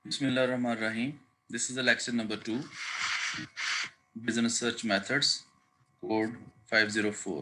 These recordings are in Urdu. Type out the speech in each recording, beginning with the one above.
Bismillahirrahmanirrahim. This is the lecture number 2, Business Search Methods, code 504.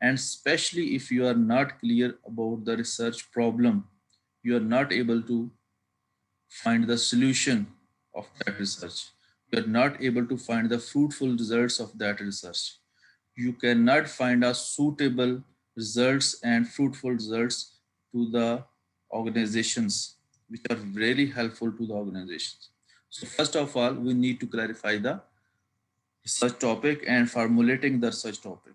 and especially if you are not clear about the research problem, you are not able to find the solution of that research. You are not able to find the fruitful results of that research. You cannot find a suitable results and fruitful results to the organizations which are really helpful to the organizations. So first of all, we need to clarify the research topic and formulating the research topic.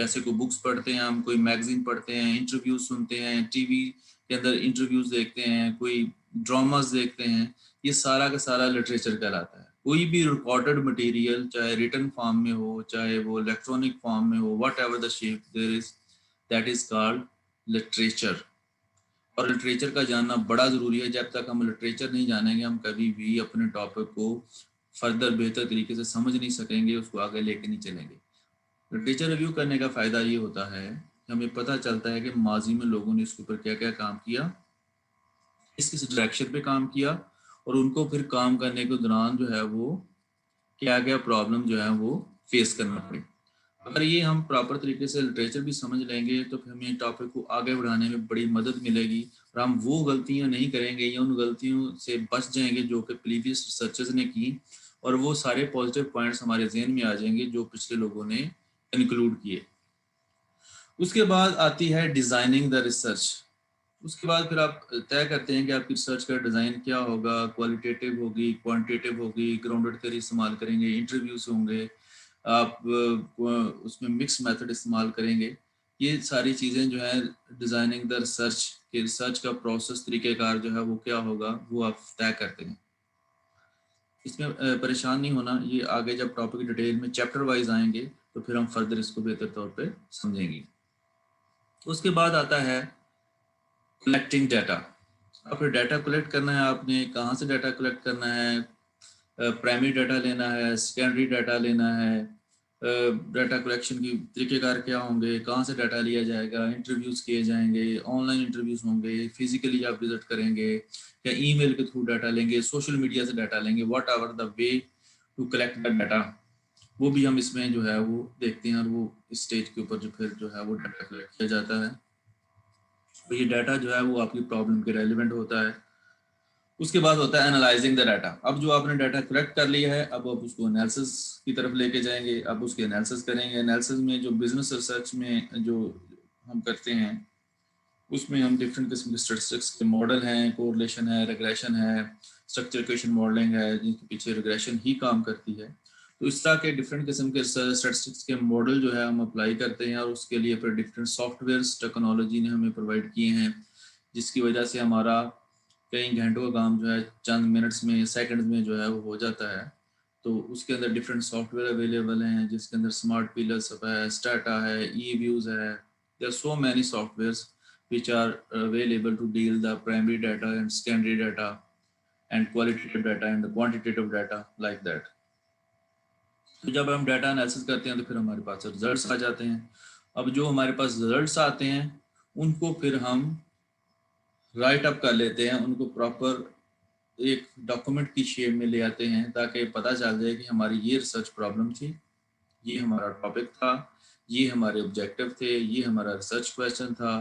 جیسے کوئی بکس پڑھتے ہیں ہم, کوئی میگزین پڑھتے ہیں, انٹرویوز سنتے ہیں, ٹی وی کے اندر انٹرویوز دیکھتے ہیں, کوئی ڈراماز دیکھتے ہیں, یہ سارا کا سارا لٹریچر کہلاتا ہے. کوئی بھی ریکارڈڈ مٹیریل چاہے ریٹن فارم میں ہو, چاہے وہ الیکٹرانک فارم میں ہو, whatever the shape there is, that is called literature. اور لٹریچر کا جاننا بڑا ضروری ہے. جب تک ہم لٹریچر نہیں جانیں گے ہم کبھی بھی اپنے ٹاپک کو فردر بہتر طریقے سے سمجھ نہیں سکیں گے, اس کو آگے لے کے نہیں چلیں گے. لٹریچر ریویو کرنے کا فائدہ یہ ہوتا ہے کہ ہمیں پتہ چلتا ہے کہ ماضی میں لوگوں نے اس کے اوپر کیا کیا کام کیا, کس ڈائریکشن پہ کام کیا, اور ان کو پھر کام کرنے کے دوران جو ہے وہ کیا کیا پرابلم جو ہے وہ فیس کرنا پڑے. اگر یہ ہم پراپر طریقے سے لٹریچر بھی سمجھ لیں گے تو پھر ہمیں ٹاپک کو آگے بڑھانے میں بڑی مدد ملے گی, اور ہم وہ غلطیاں نہیں کریں گے یا ان غلطیوں سے بچ جائیں گے جو کہ پریویس ریسرچرز نے کی, اور وہ سارے پازیٹیو پوائنٹس ہمارے ذہن میں آ جائیں گے جو پچھلے لوگوں نے انکلوڈ کیے. اس کے بعد آتی ہے ڈیزائننگ دا ریسرچ. اس کے بعد پھر آپ طے کرتے ہیں کہ آپ کی ریسرچ کا ڈیزائن کیا ہوگا, کوالٹیٹیو ہوگی, کوانٹیٹیو ہوگی, گراؤنڈڈ تھیوری استعمال کریں گے, انٹرویوز ہوں گے, آپ اس میں مکس میتھڈ استعمال کریں گے. یہ ساری چیزیں جو ہے ڈیزائننگ دا ریسرچ کہ ریسرچ کا پروسیس طریقہ کار جو ہے وہ کیا ہوگا وہ آپ طے کرتے ہیں. اس میں پریشان نہیں ہونا, یہ آگے جب ٹاپک ڈیٹیل میں چیپٹر وائز آئیں گے تو پھر ہم فردر اس کو بہتر طور پہ سمجھیں گے. اس کے بعد آتا ہے کلیکٹنگ ڈیٹا. اب پھر ڈیٹا کلیکٹ کرنا ہے آپ نے, کہاں سے ڈیٹا کلیکٹ کرنا ہے, پرائمری ڈیٹا لینا ہے, سیکنڈری ڈیٹا لینا ہے, ڈیٹا کلیکشن کی طریقہ کار کیا ہوں گے, کہاں سے ڈیٹا لیا جائے گا, انٹرویوز کیے جائیں گے, آن لائن انٹرویوز ہوں گے, فزیکلی آپ وزٹ کریں گے یا ای میل کے تھرو ڈیٹا لیں گے, سوشل میڈیا سے ڈیٹا لیں گے, whatever the way to collect the data, وہ بھی ہم اس میں جو ہے وہ دیکھتے ہیں. اور وہ اسٹیج کے اوپر جو پھر جو ہے وہ ڈیٹا کلیکٹ کیا جاتا ہے. تو یہ ڈیٹا جو ہے وہ آپ کی پرابلم کے ریلیونٹ ہوتا ہے. اس کے بعد ہوتا ہے انالائزنگ دا ڈیٹا. اب جو آپ نے ڈیٹا کلیکٹ کر لیا ہے اب آپ اس کو انالیسس کی طرف لے کے جائیں گے, اب اس کے انالیسس کریں گے. انالیسس میں جو بزنس ریسرچ میں جو ہم کرتے ہیں اس میں ہم ڈفرینٹ قسم کے اسٹیٹسٹکس کے ماڈل ہیں, کورلیشن ہے, ریگریشن ہے, اسٹرکچر ایکویشن ماڈلنگ ہے جن کے پیچھے ریگریشن ہی کام کرتی ہے. تو اس طرح کے ڈفرینٹ قسم کے اسٹیٹسٹکس کے ماڈل جو ہے ہم اپلائی کرتے ہیں, اور اس کے لیے پھر ڈفرینٹ سافٹ ویئرس ٹیکنالوجی نے ہمیں پرووائڈ کیے ہیں, جس کی وجہ سے ہمارا کئی گھنٹوں کا کام جو ہے چند منٹس میں, سیکنڈز میں جو ہے وہ ہو جاتا ہے. تو اس کے اندر ڈفرینٹ سافٹ ویئر اویلیبل ہیں جس کے اندر اسمارٹ پیلرس ہے, اسٹاٹا ہے, ای ویوز ہے. There are so many softwares which are available to deal the primary data and secondary data and qualitative data and the quantitative data like that. تو جب ہم ڈیٹا انالیسس کرتے ہیں تو پھر ہمارے پاس رزلٹس آ جاتے ہیں. اب جو ہمارے پاس رزلٹس آتے ہیں ان کو پھر ہم رائٹ اپ کر لیتے ہیں, ان کو پراپر ایک ڈاکومنٹ کی شیپ میں لے آتے ہیں تاکہ پتہ چل جائے کہ ہماری یہ ریسرچ پرابلم تھی, یہ ہمارا ٹاپک تھا, یہ ہمارے آبجیکٹیو تھے, یہ ہمارا ریسرچ کویشچن تھا,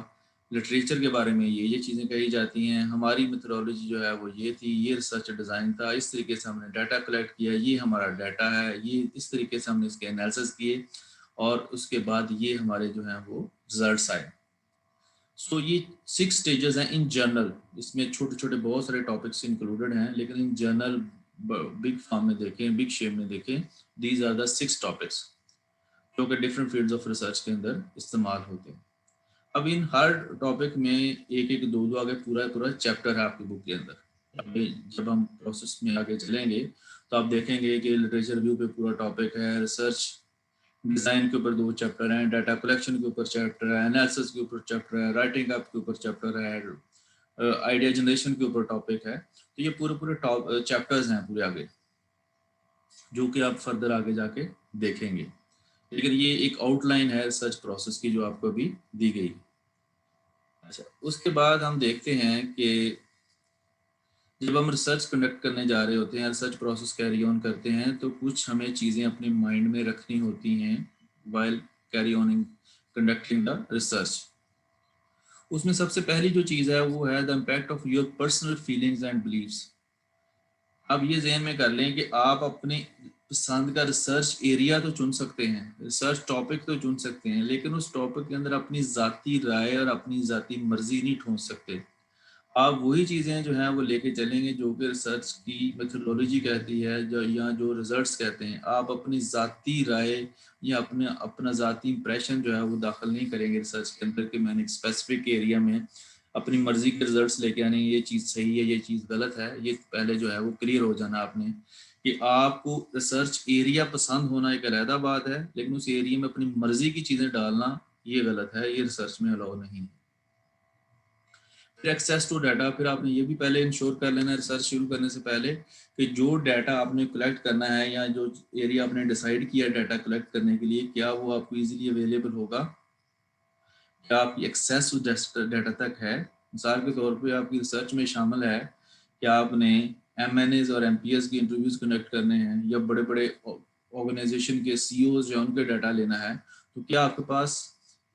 لٹریچر کے بارے میں یہ چیزیں کہی جاتی ہیں, ہماری میتھڈالوجی جو ہے وہ یہ تھی, یہ ریسرچ ڈیزائن تھا, اس طریقے سے ہم نے ڈیٹا کلیکٹ کیا, یہ ہمارا ڈیٹا ہے, یہ اس طریقے سے ہم نے اس کے انالیسس کیے, اور اس کے بعد یہ ہمارے جو ہیں وہ رزلٹس آئے. سو یہ 6 سٹیجز ہیں ان جنرل. اس میں چھوٹے چھوٹے بہت سارے ٹاپکس انکلوڈڈ ہیں, لیکن ان جنرل بگ فارم میں دیکھیں, بگ شیپ میں دیکھیں, دیز آر دا 6 ٹاپکس جو کہ ڈفرینٹ فیلڈز آف ریسرچ کے اندر استعمال ہوتے ہیں. اب ان ہر ٹاپک میں ایک ایک دو آگے پورا چیپٹر ہے آپ کی بک کے اندر. جب ہم پروسیس میں آگے چلیں گے تو آپ دیکھیں گے کہ لٹریچر ریویو پہ پورا ٹاپک ہے, ریسرچ ڈیزائن کے اوپر 2 چیپٹر ہیں, ڈیٹا کلیکشن کے اوپر چیپٹر ہے, انالیسس کے اوپر چیپٹر ہے, رائٹنگ اپ کے اوپر چیپٹر ہے, آئیڈیا جنریشن کے اوپر ٹاپک ہے. تو یہ پورے چیپٹرز ہیں پورے آگے جو کہ آپ فردر آگے جا کے دیکھیں گے. لیکن یہ ایک آؤٹ لائن ہے ریسرچ پروسیس کی جو آپ کو ابھی دی گئی. اچھا, اس کے بعد ہم دیکھتے ہیں کہ جب ہم ریسرچ کنڈکٹ کرنے جا رہے ہوتے ہیں, ریسرچ پروسیس کیری آن کرتے ہیں, تو کچھ ہمیں چیزیں اپنے مائنڈ میں رکھنی ہوتی ہیں while carry on conducting the research. اس میں سب سے پہلی جو چیز ہے وہ ہے the impact of your personal feelings and beliefs. اب یہ ذہن میں کر لیں کہ آپ اپنے پسند کا ریسرچ ایریا تو چن سکتے ہیں, ریسرچ ٹاپک تو چن سکتے ہیں, لیکن اس ٹاپک کے اندر اپنی ذاتی رائے اور اپنی ذاتی مرضی نہیں ٹھونس سکتے. آپ وہی چیزیں جو ہیں وہ لے کے چلیں گے جو کہ ریسرچ کی میتھڈولوجی کہتی ہے یا جو ریزلٹس کہتے ہیں. آپ اپنی ذاتی رائے یا اپنا ذاتی امپریشن جو ہے وہ داخل نہیں کریں گے ریسرچ کے اندر کہ میں نے ایک اسپیسیفک ایریا میں اپنی مرضی کے ریزلٹس لے کے آنے یہ چیز صحیح ہے یہ چیز غلط ہے. یہ پہلے جو ہے وہ کلیئر ہو جانا آپ نے کہ آپ کو ریسرچ ایریا پسند ہونا ایک علیحدہ بات ہے، لیکن اس ایریا میں اپنی مرضی کی چیزیں ڈالنا یہ غلط ہے، یہ ریسرچ میں الاؤ نہیں ہے. پھر ایکسیس ٹو ڈیٹا، پھر آپ نے یہ بھی پہلے انشور کر لینا ہے ریسرچ شروع کرنے سے پہلے کہ جو ڈیٹا آپ نے کلیکٹ کرنا ہے یا جو ایریا آپ نے ڈیسائیڈ کیا ڈیٹا کلیکٹ کرنے کے لیے کیا وہ آپ کو ایزیلی اویلیبل ہوگا، کیا آپ کی ایکسیس ڈیٹا تک ہے. مثال کے طور پہ آپ کی ریسرچ میں شامل ہے کہ آپ نے ایم این ایز اور ایم پی ایس کی انٹرویوز کنڈکٹ کرنے ہیں یا بڑے بڑے آرگنائزیشن کے سی اوز جو ان کے ڈیٹا لینا ہے، تو کیا آپ کے پاس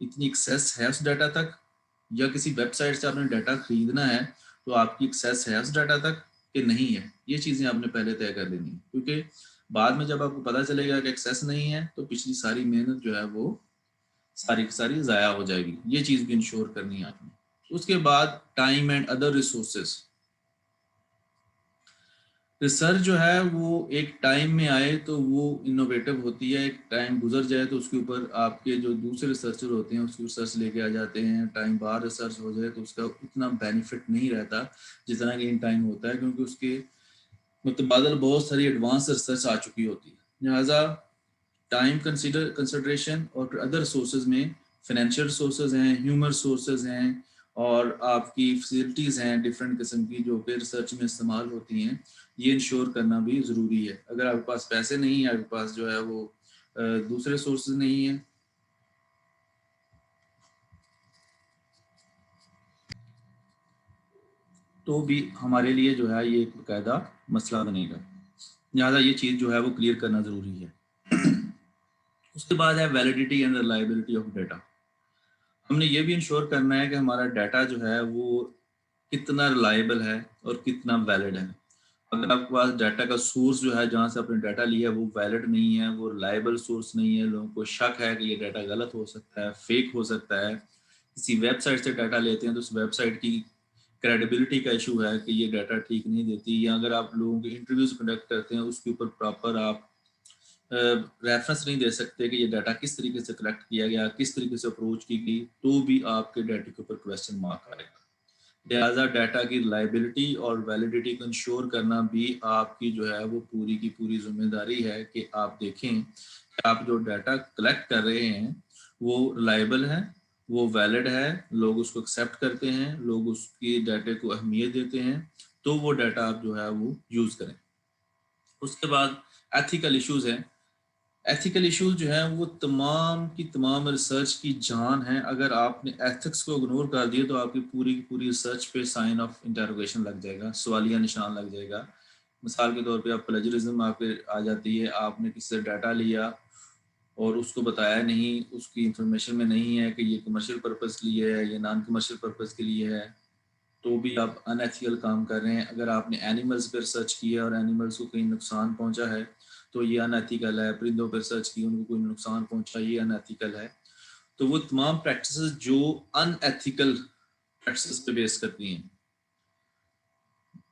اتنی ایکسیس ہے اس ڈیٹا تک، یا کسی ویب سائٹ سے آپ نے ڈیٹا خریدنا ہے تو آپ کی ایکسیس ہے اس ڈیٹا تک کہ نہیں ہے. یہ چیزیں آپ نے پہلے طے کر لینی، کیونکہ بعد میں جب آپ کو پتہ چلے گا کہ ایکسیس نہیں ہے تو پچھلی ساری محنت جو ہے وہ ساری کی ساری ضائع ہو جائے گی. یہ چیز بھی انشور کرنی ہے آپ نے. اس کے بعد time and other resources. Research جو ہے وہ ایک ٹائم میں آئے تو وہ انوویٹو ہوتی ہے، ایک ٹائم گزر جائے تو اس کے اوپر آپ کے جو دوسرے ریسرچر ہوتے ہیں اس کی ریسرچ لے کے آ جاتے ہیں. ٹائم بعد ریسرچ ہو جائے تو اس کا اتنا بینیفٹ نہیں رہتا جتنا کہ ان ٹائم ہوتا ہے، کیونکہ اس کے متبادل بہت ساری ایڈوانس ریسرچ آ چکی ہوتی ہے. لہٰذا ٹائم کنسیڈریشن اور ادر سورسز میں فائنینشیل سورسز ہیں، ہیومن سورسز ہیں، اور آپ کی فیسلٹیز ہیں ڈفرینٹ قسم کی جو کہ ریسرچ میں استعمال ہوتی ہیں. یہ انشور کرنا بھی ضروری ہے. اگر آپ کے پاس پیسے نہیں ہیں، آپ کے پاس جو ہے وہ دوسرے سورسز نہیں ہیں، تو بھی ہمارے لیے جو ہے یہ ایک باقاعدہ مسئلہ بنے گا. لہٰذا یہ چیز جو ہے وہ کلیئر کرنا ضروری ہے. اس کے بعد ہے validity and reliability of data. ہم نے یہ بھی انشور کرنا ہے کہ ہمارا ڈیٹا جو ہے وہ کتنا ریلائبل ہے اور کتنا ویلڈ ہے. اگر آپ کے پاس ڈیٹا کا سورس جو ہے جہاں سے آپ نے ڈیٹا لیا ہے وہ ویلڈ نہیں ہے، وہ ریلائبل سورس نہیں ہے، لوگوں کو شک ہے کہ یہ ڈیٹا غلط ہو سکتا ہے، فیک ہو سکتا ہے. کسی ویب سائٹ سے ڈیٹا لیتے ہیں تو اس ویب سائٹ کی کریڈیبلٹی کا ایشو ہے کہ یہ ڈیٹا ٹھیک نہیں دیتی. یا اگر آپ لوگوں کے انٹرویوز کنڈکٹ کرتے ہیں اس کے اوپر پراپر آپ ریفرنس نہیں دے سکتے کہ یہ ڈیٹا کس طریقے سے کلیکٹ کیا گیا، کس طریقے سے اپروچ کی گئی، تو بھی آپ کے ڈیٹا کے اوپر کویسچن مارک آئے گا. لہٰذا ڈیٹا کی ریلائبلٹی اور ویلیڈیٹی کو انشور کرنا بھی آپ کی جو ہے وہ پوری کی پوری ذمہ داری ہے کہ آپ دیکھیں کہ آپ جو ڈیٹا کلیکٹ کر رہے ہیں وہ ریلائبل ہے، وہ ویلڈ ہے، لوگ اس کو ایکسیپٹ کرتے ہیں، لوگ اس کی ڈیٹا کو اہمیت دیتے ہیں، تو وہ ڈیٹا آپ جو ہے وہ یوز کریں. اس کے بعد ایتھیکل ایشوز ہیں. ایتھیکل ایشوز جو ہیں وہ تمام کی تمام ریسرچ کی جان ہیں. اگر آپ نے ایتھکس کو اگنور کر دیے تو آپ کی پوری کی پوری ریسرچ پہ سائن آف انٹروگیشن لگ جائے گا، سوالیہ نشان لگ جائے گا. مثال کے طور پہ آپ پلیجرزم آپ پہ آ جاتی ہے. آپ نے کسی سے ڈیٹا لیا اور اس کو بتایا نہیں، اس کی انفارمیشن میں نہیں ہے کہ یہ کمرشل پرپز کے لیے ہے یا نان کمرشل پرپز کے لیے ہے، تو بھی آپ ان ایتھیکل کام کر رہے ہیں. اگر آپ نے اینیملز پہ ریسرچ کیا اور اینیملز کو کہیں نقصان پہنچا ہے تو یہ ان ایتھیکل ہے. پرندوں پہ ریسرچ کی، ان کو کوئی نقصان پہنچا، یہ ان ایتھیکل ہے. تو وہ تمام پریکٹسز جو ان ایتھیکل پریکٹسز پہ بیس کرتی ہیں،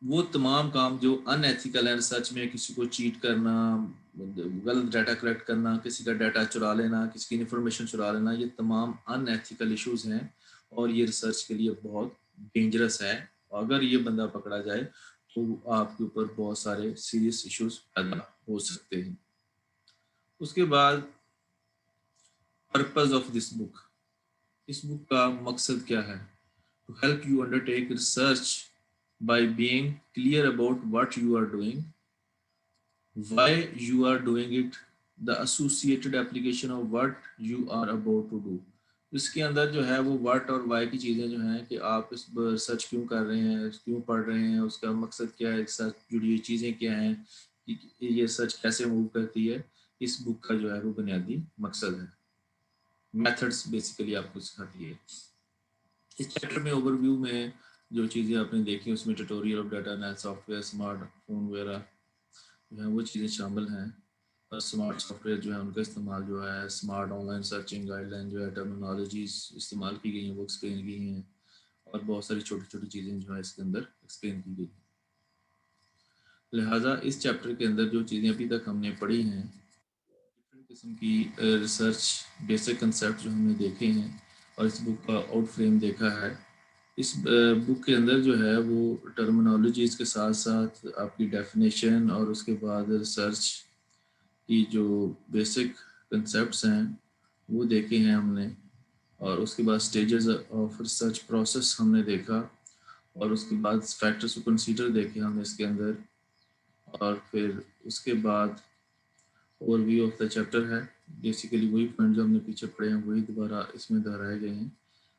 وہ تمام کام جو ان ایتھیکل ہیں ریسرچ میں، کسی کو چیٹ کرنا، غلط ڈیٹا کلیکٹ کرنا، کسی کا ڈیٹا چرا لینا، کسی کی انفارمیشن چرا لینا، یہ تمام ان ایتھیکل ایشوز ہیں اور یہ ریسرچ کے لیے بہت ڈینجرس ہے. اگر یہ بندہ پکڑا جائے تو آپ کے اوپر بہت سارے سیریس ایشوز پیدا ہو سکتے ہیں. اس کے بعد پرپز آف دس بک. اس بک کا مقصد کیا ہے؟ To help you undertake research by being clear about what you are doing, why you are doing it, the associated application of what you are about to do. اس کے اندر جو ہے وہ واٹ اور وائی کی چیزیں جو ہیں کہ آپ اس سرچ کیوں کر رہے ہیں، کیوں پڑھ رہے ہیں، اس کا مقصد کیا ہے، سرچ جڑی چیزیں کیا ہیں، یہ سرچ کیسے موو کرتی ہے. اس بک کا جو ہے وہ بنیادی مقصد ہے. میتھڈس بیسیکلی آپ کو سکھاتی ہے. اس چیپٹر میں اوور ویو میں جو چیزیں آپ نے دیکھی اس میں tutorial of data analysis soft where, smart phone وغیرہ جو ہے وہ چیزیں شامل ہیں. اور اسمارٹ سافٹ ویئر جو ہے ان کا استعمال جو ہے، smart on line searching guide line جو ہے، ٹرمینالوجیز استعمال کی گئی ہیں، وہ ایکسپلین کی ہیں. اور بہت ساری چھوٹی چھوٹی چیزیں جو ہے اس کے اندر ایکسپلین کی گئی. لہٰذا اس چیپٹر کے اندر جو چیزیں ابھی تک ہم نے پڑھی ہیں، ڈفرینٹ قسم کی ریسرچ بیسک کنسیپٹ جو ہم نے دیکھے ہیں اور اس بک کا آؤٹ فریم دیکھا ہے. اس بک کے اندر جو ہے وہ ٹرمنالوجیز کے ساتھ ساتھ آپ کی ڈیفینیشن اور اس کے بعد ریسرچ کی جو بیسک کنسیپٹس ہیں وہ دیکھے ہیں ہم نے، اور اس کے بعد اسٹیجز آف ریسرچ پروسیس ہم نے دیکھا، اور اس کے بعد فیکٹرز ٹو کنسیڈر دیکھے ہم نے اس کے اندر، اور پھر اس کے بعد overview of the chapter ہے. بیسیکلی وہی پوائنٹ جو ہم نے پیچھے پڑھے ہیں وہی دوبارہ اس میں دہرائے گئے ہیں.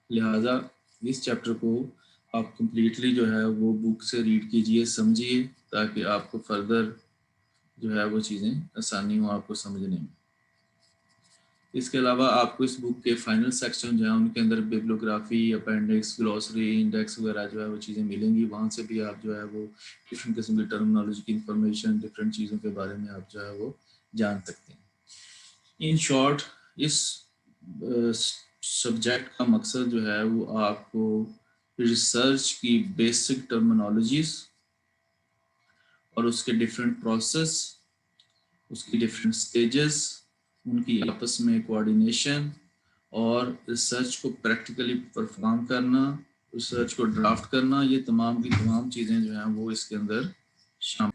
لہٰذا اس چیپٹر کو آپ کمپلیٹلی جو ہے وہ بک سے ریڈ کیجئے، سمجھیے، تاکہ آپ کو فردر جو ہے وہ چیزیں آسانی ہوں آپ کو سمجھنے میں. اس کے علاوہ آپ کو اس بک کے فائنل سیکشن جو ہے ان کے اندر بیبلیوگرافی، اپینڈکس، گلوسری، انڈیکس وغیرہ جو ہے وہ چیزیں ملیں گی. وہاں سے بھی آپ جو ہے وہ ڈفرینٹ قسم کی ٹرمنالوجی کی انفارمیشن، ڈفرینٹ چیزوں کے بارے میں آپ جو ہے وہ جان سکتے ہیں. ان شارٹ اس سبجیکٹ کا مقصد جو ہے وہ آپ کو ریسرچ کی بیسک ٹرمنالوجیز اور اس کے ڈفرینٹ پروسیس، اس کی ڈفرینٹ سٹیجز، ان کی آپس میں کوآرڈینیشن، اور ریسرچ کو پریکٹیکلی پرفارم کرنا، ریسرچ کو ڈرافٹ کرنا، یہ تمام کی تمام چیزیں جو ہیں وہ اس کے اندر شامل.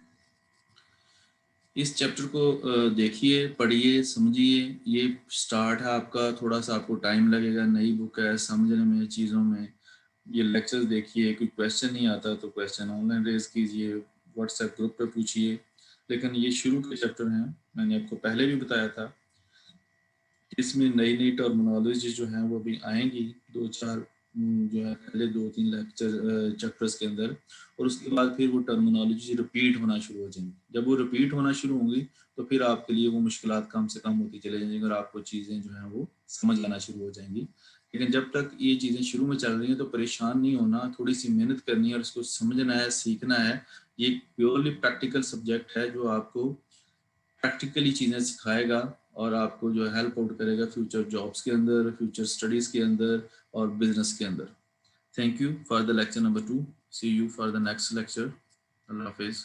اس چیپٹر کو دیکھیے، پڑھیے، سمجھیے. یہ سٹارٹ ہے آپ کا، تھوڑا سا آپ کو ٹائم لگے گا، نئی بک ہے، سمجھنے میں چیزوں میں. یہ لیکچرز دیکھیے، کوئی کویشچن نہیں آتا تو کویشچن آن لائن ریز کیجیے، واٹس ایپ گروپ پہ پوچھیے. لیکن یہ شروع کے چیپٹر ہیں، میں نے آپ کو پہلے بھی بتایا تھا. اس میں نئی نئی ٹرمنالوجی جو ہیں وہ بھی آئیں گی، 2-4 جو ہے پہلے 2-3 لیکچر چیپٹرز کے اندر، اور اس کے بعد پھر وہ ٹرمنالوجی ریپیٹ ہونا شروع ہو جائیں گی. جب وہ ریپیٹ ہونا شروع ہوں گی تو پھر آپ کے لیے وہ مشکلات کم سے کم ہوتی چلے جائیں گی اور آپ کو چیزیں جو ہیں وہ سمجھ آنا شروع ہو جائیں گی. لیکن جب تک یہ چیزیں شروع میں چل رہی ہیں تو پریشان نہیں ہونا، تھوڑی سی محنت کرنی ہے اور اس کو سمجھنا ہے، سیکھنا ہے. یہ پیورلی پریکٹیکل سبجیکٹ ہے جو آپ کو پریکٹیکلی چیزیں سکھائے گا اور آپ کو جو ہیلپ آؤٹ کرے گا فیوچر جابس کے اندر، فیوچر اسٹڈیز کے اندر اور بزنس کے اندر. Thank you for the lecture number 2. See you for the next lecture. اللہ حافظ.